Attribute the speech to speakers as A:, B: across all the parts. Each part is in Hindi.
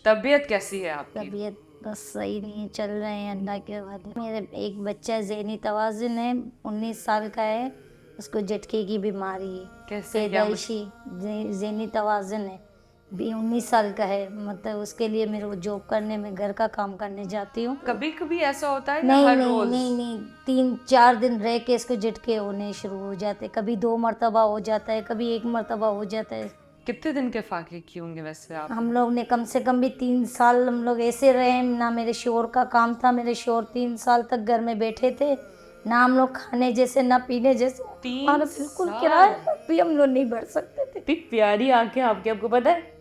A: तबीयत कैसी है आपकी?
B: तबीयत बस सही नहीं है, चल रहे हैं अल्लाह के हवाले। मेरे एक बच्चा ज़हनी तवाज़ुन है, 19 साल का है। उसको झटके की बीमारी है,
A: कैसे क्या
B: पैदाइशी ज़हनी तवाज़ुन है। भी 19 साल का है, मतलब उसके लिए मेरे को जॉब करने में, घर का काम करने जाती हूँ।
A: कभी कभी ऐसा होता है या
B: नहीं
A: हर
B: नहीं
A: रोज?
B: नहीं नहीं, 3-4 दिन रह के इसको झटके होने शुरू हो जाते। कभी 2 मरतबा हो जाता है, कभी 1 मरतबा हो जाता है।
A: कितने दिन के फाके किए होंगे वैसे आप?
B: हम लोग ने कम से कम भी 3 साल हम लोग ऐसे रहे। ना मेरे शोर का काम था, मेरे शोर 3 साल तक घर में बैठे थे। ना हम लोग खाने जैसे ना पीने जैसे।
A: 3
B: हमारा बिल्कुल
A: साल?
B: किराया भी हम लोग नहीं भर सकते थे।
A: इतनी प्यारी आंखें आपकी, आपको पता है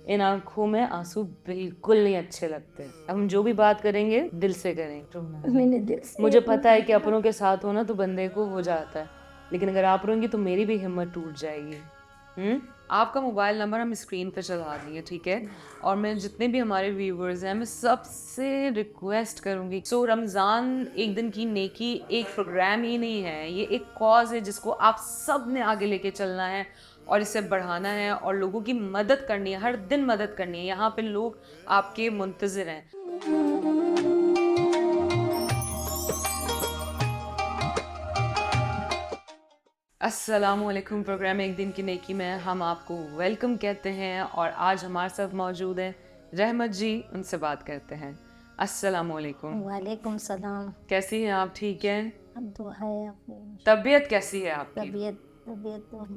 A: इन आंखों में आंसू बिल्कुल नहीं अच्छे लगते। हम जो भी बात करेंगे दिल से करें।
B: मैंने दिल से
A: मुझे पता है कि अपनों के साथ होना तो बंदे को हो जाता है, लेकिन अगर आप रोएंगी तो मेरी भी हिम्मत टूट जाएगी। आपका मोबाइल नंबर हम स्क्रीन पे चला दिए, ठीक है? और मैं जितने भी हमारे व्यूवर्स हैं, मैं सबसे रिक्वेस्ट करूंगी। सो रमज़ान एक दिन की नेकी एक प्रोग्राम ही नहीं है, ये एक कॉज है जिसको आप सब ने आगे लेके चलना है और इसे बढ़ाना है और लोगों की मदद करनी है, हर दिन मदद करनी है। यहाँ पे लोग आपके मुंतज़िर हैं। अस्सलामुअलैकुम। प्रोग्राम एक दिन की नेकी में हम आपको वेलकम कहते हैं और आज हमारे साथ मौजूद हैं रहमत जी। उनसे बात करते हैं। अस्सलामुअलैकुम।
B: वालेकुम सलाम।
A: कैसी हैं आप? ठीक हैं?
B: अब तो है अपनी
A: तबीयत कैसी है आपकी?
B: तबीयत तो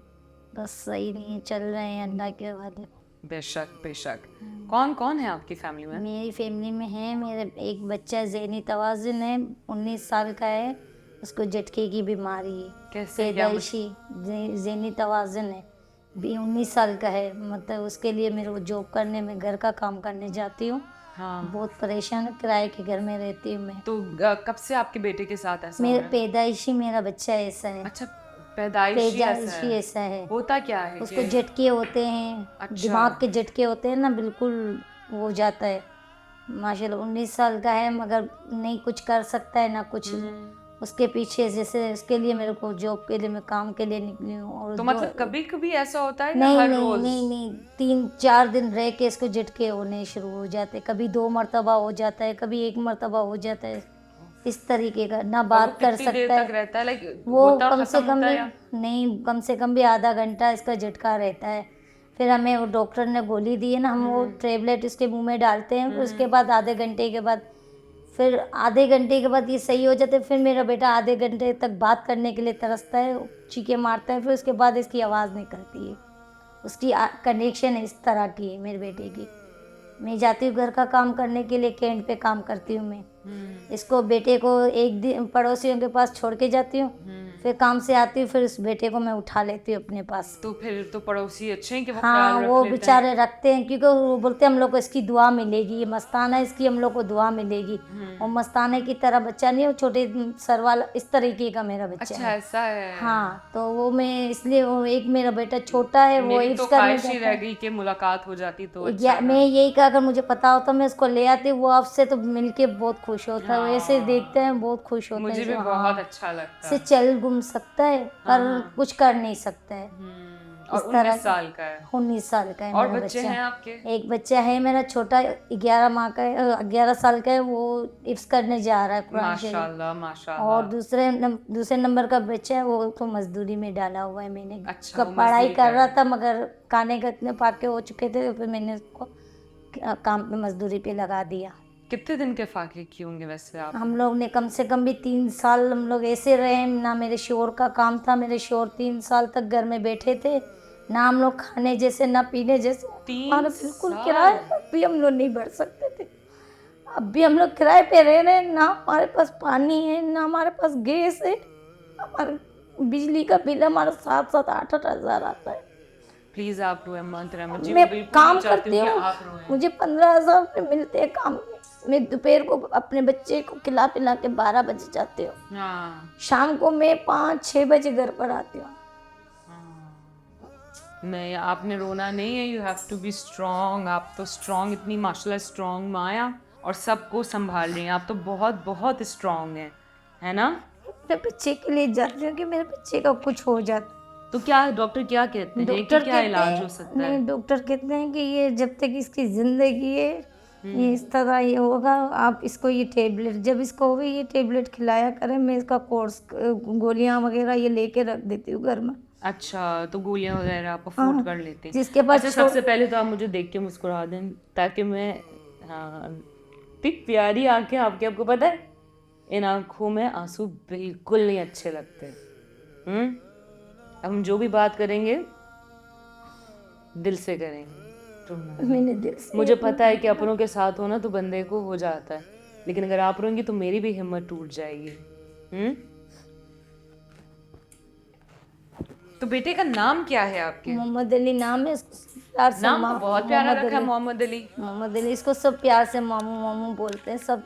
B: बस सही नहीं है, चल रहे हैं अल्लाह के हवाले।
A: बेशक बेशक। कौन कौन है आपकी फैमिली में?
B: मेरी फैमिली में है, मेरे एक बच्चा ज़हनी तवाज़ुन है, 19 साल का है। उसको झटके की बीमारी है,
A: कैसे क्या
B: पैदाइशी ज़हनी तवाज़ुन है। भी 19 साल का है, मतलब उसके लिए मेरे को जॉब करने में, घर का काम करने जाती हूँ।
A: हाँ,
B: बहुत परेशान, किराए के घर में रहती हूँ मैं।
A: तो कब से आपके बेटे के साथ ऐसा हो
B: मेरा
A: रहा है?
B: पैदाइशी मेरा बच्चा ऐसा है।
A: अच्छा, पैदाइशी ऐसा है।
B: ऐसा है।
A: होता क्या है
B: उसको
A: कि
B: झटके होते हैं,
A: अच्छा।
B: दिमाग के झटके होते हैं ना, बिल्कुल वो हो जाता है। माशाल्लाह 19 साल का है, मगर नहीं कुछ कर सकता है ना कुछ। उसके पीछे जैसे उसके लिए मेरे को जॉब के लिए, मैं काम के लिए निकली हूँ। और
A: तो मतलब कभी कभी ऐसा होता है या
B: नहीं
A: हर
B: नहीं
A: रोज?
B: नहीं नहीं, 3-4 दिन रह के इसको झटके होने शुरू हो जाते। कभी 2 मरतबा हो जाता है, कभी 1 मरतबा हो जाता है। इस तरीके का ना
A: और वो
B: बात कर
A: कितनी देर
B: सकता
A: तक
B: है
A: रहता है? लाइक
B: वो।
A: होता
B: कम से
A: खत्म
B: कम
A: होता है
B: भी
A: या?
B: नहीं, कम से कम भी आधा घंटा इसका झटका रहता है। फिर हमें वो डॉक्टर ने गोली दी है ना, हम वो टैबलेट इसके मुंह में डालते हैं। फिर उसके बाद आधे घंटे के बाद, फिर आधे घंटे के बाद ये सही हो जाते हैं। फिर मेरा बेटा आधे घंटे तक बात करने के लिए तरसता है, चीखे मारता है। फिर उसके बाद इसकी आवाज़ निकलती है। उसकी कंडीशन इस तरह की है मेरे बेटे की। मैं जाती हूँ घर का काम करने के लिए, कैंट पे काम करती हूँ मैं। इसको बेटे को एक दिन पड़ोसियों के पास छोड़ के जाती हूँ। फिर काम से आती हूँ, फिर उस बेटे को मैं उठा लेती हूँ अपने पास।
A: तो फिर तो पड़ोसी अच्छे हैं कि वो
B: हाँ,
A: ख्याल रख
B: वो
A: लेते हैं।
B: बेचारे रखते हैं, क्योंकि वो बोलते हैं हम लोग को इसकी दुआ मिलेगी, ये मस्ताना है, इसकी हम लोग को दुआ मिलेगी। और मस्ताने की तरह बच्चा नहीं है, वो छोटे सर वाला इस तरीके का मेरा बच्चा
A: अच्छा
B: है।
A: ऐसा है।
B: हाँ, तो वो मैं इसलिए, वो एक मेरा बेटा छोटा है, वो
A: मेरी
B: हिफ्स
A: तो
B: करने
A: ख्वाहिश ही
B: जाता
A: रह
B: है।
A: गई कि मुलाकात हो जाती तो अच्छा था।
B: मैं यही कहा, अगर मुझे पता होता मैं इसको ले आती। वो आपसे तो मिलके बहुत खुश होता है, वैसे
A: हाँ,
B: देखते हैं बहुत खुश होते
A: मुझे
B: हैं
A: भी
B: जो।
A: बहुत
B: हाँ,
A: अच्छा लगता
B: से
A: है।
B: चल घूम सकता है पर
A: हाँ।
B: कुछ कर नहीं सकता है।
A: और
B: इस तरह
A: 19 साल का है?
B: 19 साल का है
A: और
B: मेरा
A: बच्चे
B: बच्चा।
A: हैं आपके?
B: एक बच्चा है मेरा छोटा, 11 माह का है, 11 साल का है। वो हिफ्स करने जा रहा है कुरान शरीफ।
A: माशाल्लाह
B: और
A: माशाल्लाह।
B: दूसरे नंबर का बच्चा है, वो तो मजदूरी में डाला हुआ है मैंने।
A: अच्छा, वो
B: पढ़ाई
A: मजदूरी
B: कर
A: कर
B: रहा
A: रहे
B: था, मगर खाने का इतने पाके हो चुके थे, तो फिर मैंने उसको काम पे, मजदूरी पे लगा दिया।
A: कितने दिन के फाके किए होंगे वैसे आप?
B: हम लोग ने कम से कम भी 3 साल हम लोग ऐसे रहे। ना मेरे शोर का काम था, मेरे शोर 3 साल तक घर में बैठे थे। ना हम लोग खाने जैसे ना पीने जैसे।
A: 3
B: हमारा बिल्कुल
A: साल?
B: किराया भी हम लोग नहीं भर सकते थे। अब भी हम लोग किराए पे रह रहे हैं। ना हमारे पास पानी है, ना हमारे पास गैस है। हमारे बिजली का बिल हमारा 7-8 हज़ार आता है।
A: प्लीज आप रोए मत रहमत जी,
B: मैं
A: मैं बिल्कुल
B: काम
A: नहीं चाहती
B: करती
A: हूँ कि
B: हूँ,
A: आप रोएं।
B: मुझे 15,000 रुपये मिलते हैं काम में। मैं दोपहर को अपने बच्चे को खिला पिला के 12 बजे जाती हूँ।
A: हाँ
B: शाम को मैं 5-6 बजे घर पर आती हूँ।
A: नहीं, आपने रोना नहीं है। You have to be strong. आप तो स्ट्रॉन्ग, इतनी माशाल्लाह स्ट्रॉन्ग माया, और सबको संभाल रही हैं आप तो। बहुत बहुत स्ट्रॉन्ग हैं, है ना?
B: मैं बच्चे के लिए जाती हूँ कि मेरे बच्चे का कुछ हो जाता।
A: तो क्या डॉक्टर क्या कहते हैं कि
B: डॉक्टर
A: क्या
B: कहते
A: इलाज
B: हैं,
A: हो सकता है?
B: नहीं डॉक्टर कहते हैं कि ये जब तक इसकी ज़िंदगी है
A: हम्म।
B: ये इस तरह ये होगा। आप इसको ये टेबलेट जब इसको होगी ये टेबलेट खिलाया करें। मैं इसका कोर्स गोलियां वगैरह ये लेके रख देती हूँ घर में।
A: अच्छा, तो गोलियां वगैरह आप अफोर्ड
B: हाँ,
A: कर लेते हैं।
B: जिसके पास
A: अच्छा, सबसे पहले तो आप मुझे देख के मुस्कुरा दें ताकि मैं, हाँ, इतनी प्यारी आंखें आपके, आपको पता है इन आंखों में आंसू बिल्कुल नहीं अच्छे लगते। अब हम जो भी बात करेंगे दिल से करेंगे। तो
B: मैंने दिल से
A: मुझे पता है कि अपनों के साथ हो ना तो बंदे को हो जाता है, लेकिन अगर आप रोएंगी तो मेरी भी हिम्मत टूट जाएगी। तो बेटे का नाम क्या है आपके?
B: मोहम्मद अली नाम है इसको प्यार से
A: नाम तो बहुत प्यारा रखा है, मोहम्मद अली।
B: मोहम्मद अली इसको सब प्यार से मामू मामू बोलते हैं सब।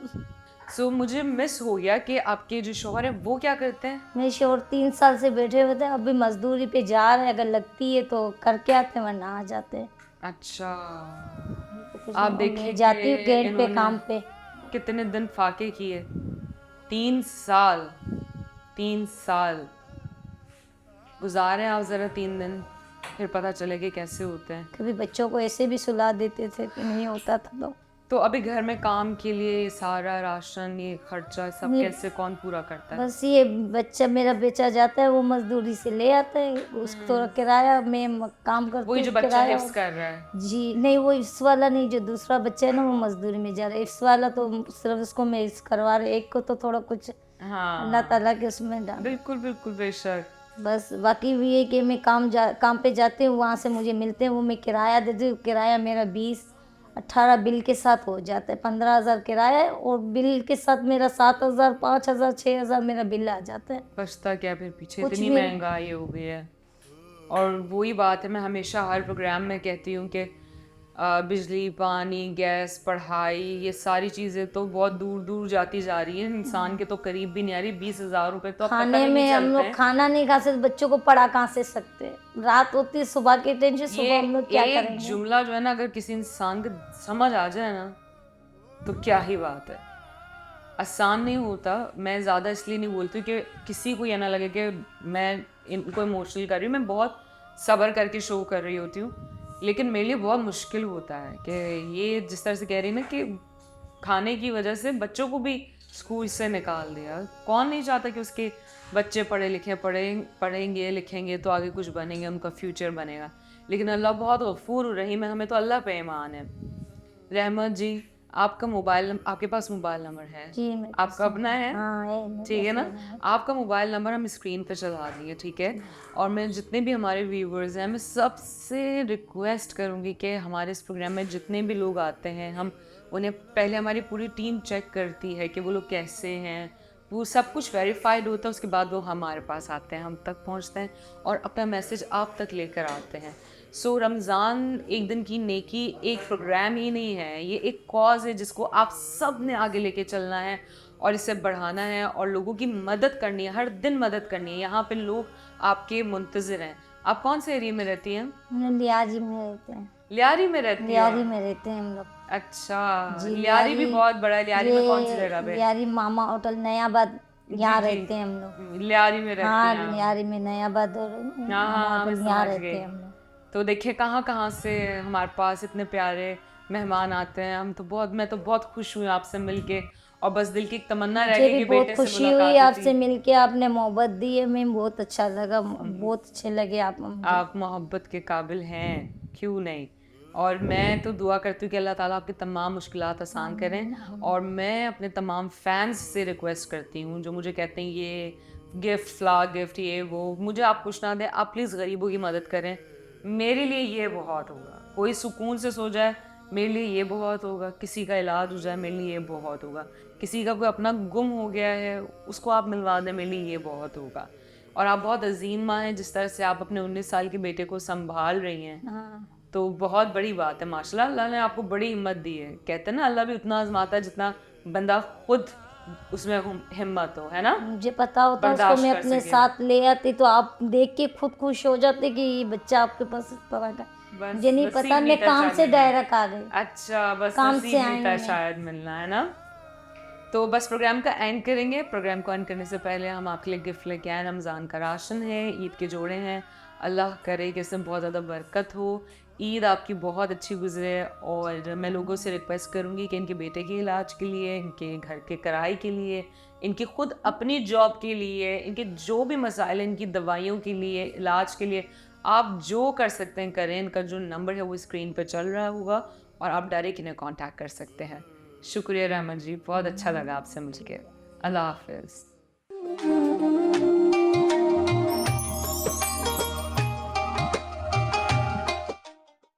A: सो मुझे मिस हो गया कि आपके जो शौहर है वो क्या करते हैं?
B: मेरे शोर 3 साल से बैठे हुए थे, अभी मजदूरी पे जा रहे हैं, अगर लगती है तो करके आते हैं वरना आ जाते हैं।
A: अच्छा,
B: कुछ
A: आप
B: नहीं,
A: देखिए
B: मैं जाती हूँ
A: कि
B: गेट पे
A: इन्होंने
B: काम पे।
A: कितने दिन फाके किए। 3 साल, 3 साल गुजारे आप जरा 3 दिन, फिर पता चलेगा कैसे होते हैं।
B: कभी बच्चों को ऐसे भी सुला देते थे कि नहीं होता था
A: तो अभी घर में काम के लिए सारा राशन, ये खर्चा सब
B: ये-
A: कैसे कौन पूरा करता है?
B: बस ये बच्चा मेरा बेचा जाता है, वो मजदूरी से ले आता है, उसको थोड़ा किराया मैं काम करती
A: वही
B: हूँ
A: जो बच्चा
B: किराया।
A: हिफ्स कर रहा है।
B: जी नहीं, वो इफ्स वाला नहीं, जो दूसरा बच्चा है ना वो मजदूरी में जा रहा है। इफ्स वाला तो सिर्फ उसको मैं इस करवा रही, एक को तो थोड़ा कुछ
A: हाँ,
B: अल्लाह ताला के उसमें डाल।
A: बिल्कुल बिल्कुल, बेशक।
B: बस बाकी भी ये कि मैं काम पे जाती हूँ, वहाँ से मुझे मिलते हैं, वो मैं किराया देती हूँ। किराया मेरा 20-18 बिल के साथ हो जाता है। 15,000 किराया है और बिल के साथ मेरा 7,000 5,000 6,000 मेरा बिल आ जाता है।
A: बचता क्या फिर पीछे,
B: कुछ
A: इतनी
B: भी-
A: महंगाई हो गई है। और वही बात है, मैं हमेशा हर प्रोग्राम में कहती हूँ कि बिजली, पानी, गैस, पढ़ाई, ये सारी चीज़ें तो बहुत दूर दूर जाती जा रही हैं, इंसान के तो करीब भी नहीं आ रही। 20,000 रुपये तो अब पता
B: खाने
A: भी नहीं
B: में हम
A: चलते
B: लोग
A: हैं।
B: खाना नहीं खा सकते, बच्चों को पढ़ा कहाँ से सकते हैं। रात होती है, सुबह की टेंशन, सुबह हम लोग क्या
A: एक
B: करेंगे।
A: जुमला जो है ना, अगर किसी इंसान को समझ आ जाए ना तो क्या ही बात है। आसान नहीं होता। मैं ज़्यादा इसलिए नहीं बोलती कि किसी को ये ना लगे कि मैं इनको इमोशनल कर रही हूँ। मैं बहुत सब्र करके शो कर रही होती हूँ, लेकिन मेरे लिए बहुत मुश्किल होता है कि ये जिस तरह से कह रही ना कि खाने की वजह से बच्चों को भी स्कूल से निकाल दिया। कौन नहीं चाहता कि उसके बच्चे पढ़े लिखे, पढ़ेंगे लिखेंगे तो आगे कुछ बनेंगे, उनका फ्यूचर बनेगा। लेकिन अल्लाह बहुत गफूर रहीम है, हमें तो अल्लाह पे ईमान है। रहमत जी, आपका आपके पास मोबाइल नंबर है?
B: जी मेरे
A: आपका अपना है?
B: हाँ है मेरे
A: ठीक है
B: पास
A: ना?
B: है।
A: आपका मोबाइल नंबर हम स्क्रीन पे चला देंगे, ठीक है? और मैं जितने भी हमारे व्यूवर्स हैं, मैं सबसे रिक्वेस्ट करूँगी कि हमारे इस प्रोग्राम में जितने भी लोग आते हैं, हम उन्हें पहले, हमारी पूरी टीम चेक करती है कि वो लोग कैसे हैं, वो सब कुछ वेरीफाइड होता है। उसके बाद वो हमारे पास आते हैं, हम तक पहुंचते हैं और अपना मैसेज आप तक लेकर आते हैं। सो रमज़ान एक दिन की नेकी एक प्रोग्राम ही नहीं है, ये एक कॉज है जिसको आप सब ने आगे लेके चलना है और इसे बढ़ाना है और लोगों की मदद करनी है, हर दिन मदद करनी है। यहाँ पे लोग आपके मुंतज़िर हैं। आप कौन से एरिया में रहती हैं?
B: हम लियाजी में रहते हैं।
A: लियारी में रहती
B: लियारी
A: हैं?
B: में रहते हैं हम लोग।
A: अच्छा,
B: जी,
A: लियारी भी बहुत बड़ा है। लियारी में कौन सी जगह पे?
B: लियारी मामा होटल नयाबाद, यहाँ
A: जी, जी।
B: रहते हैं हम लोग।
A: लियारी में रहती
B: हाँ
A: हैं?
B: लियारी में नयाबाद और
A: हाँ हाँ हाँ, मैं
B: होटल यहाँ
A: समझ
B: रहते
A: गई।
B: हैं हम लोग।
A: तो देखिए कहाँ कहाँ से हमारे पास इतने प्यारे मेहमान आते हैं। मैं तो बहुत खुश हुई आपसे मिलके, और बस दिल की एक तमन्ना रह
B: मुझे
A: गई
B: भी
A: कि
B: बहुत
A: बेटे से
B: खुशी हुई
A: मुलाकात
B: आपसे
A: होती।
B: मिलके, आपने मोहब्बत दी है, मैं बहुत अच्छा लगा, बहुत अच्छे लगे आप मुझे।
A: आप मोहब्बत के काबिल हैं, क्यों नहीं। और मैं तो दुआ करती हूँ कि अल्लाह ताला आपकी तमाम मुश्किलात आसान करें। और मैं अपने तमाम फैंस से रिक्वेस्ट करती हूँ जो मुझे कहते हैं ये गिफ्ट, फ्लावर गिफ्ट, ये वो, मुझे आप कुछ ना दें, आप प्लीज़ गरीबों की मदद करें। मेरे लिए ये बहुत होगा। कोई सुकून से सो जाए, मेरे लिए ये बहुत होगा। किसी का इलाज हो जाए, मेरे लिए ये बहुत होगा। किसी का कोई अपना गुम हो गया है, उसको आप मिलवा दें, मेरे लिए ये बहुत होगा। और आप बहुत अजीम माँ हैं, जिस तरह से आप अपने 19 साल के बेटे को संभाल रही हैं,
B: हाँ
A: तो बहुत बड़ी बात है। माशाल्लाह, अल्लाह ने आपको बड़ी हिम्मत दी है। कहते हैं ना, अल्लाह भी उतना आजमाता है जितना बंदा खुद उसमें हिम्मत हो, है ना?
B: मुझे पता होता उसको
A: बर्दाश्त
B: मैं
A: कर
B: अपने
A: सके।
B: साथ ले आती तो आप देख के खुद खुश हो जाते कि ये बच्चा आपके पास इस तरह का।
A: बस
B: मुझे नहीं
A: नसीब
B: पता,
A: नहीं
B: मैं
A: था
B: काम से
A: जाने का।
B: डायरेक्ट आ गई।
A: अच्छा, बस
B: काम
A: नसीब
B: से
A: नहीं
B: आई
A: था
B: मैं।
A: शायद मिलना, है ना? तो बस प्रोग्राम का एंड करेंगे। प्रोग्राम को एंड करने से पहले हम आपके लिए गिफ्ट लेके आए। रमज़ान का राशन है, ईद के जोड़े हैं। अल्लाह करे कि इसमें बहुत ज़्यादा बरकत हो, ईद आपकी बहुत अच्छी गुजरे। और मैं लोगों से रिक्वेस्ट करूँगी कि इनके बेटे के इलाज के लिए, इनके घर के किराए के लिए, इनकी खुद अपनी जॉब के लिए, इनके जो भी मसाइल हैं, इनकी दवाइयों के लिए, इलाज के लिए, आप जो कर सकते हैं करें। इनका जो नंबर है वो स्क्रीन पर चल रहा होगा और आप डायरेक्ट इन्हें कांटेक्ट कर सकते हैं। शुक्रिया रहमत जी, बहुत अच्छा लगा आपसे मिलके। अल्लाह हाफिज़।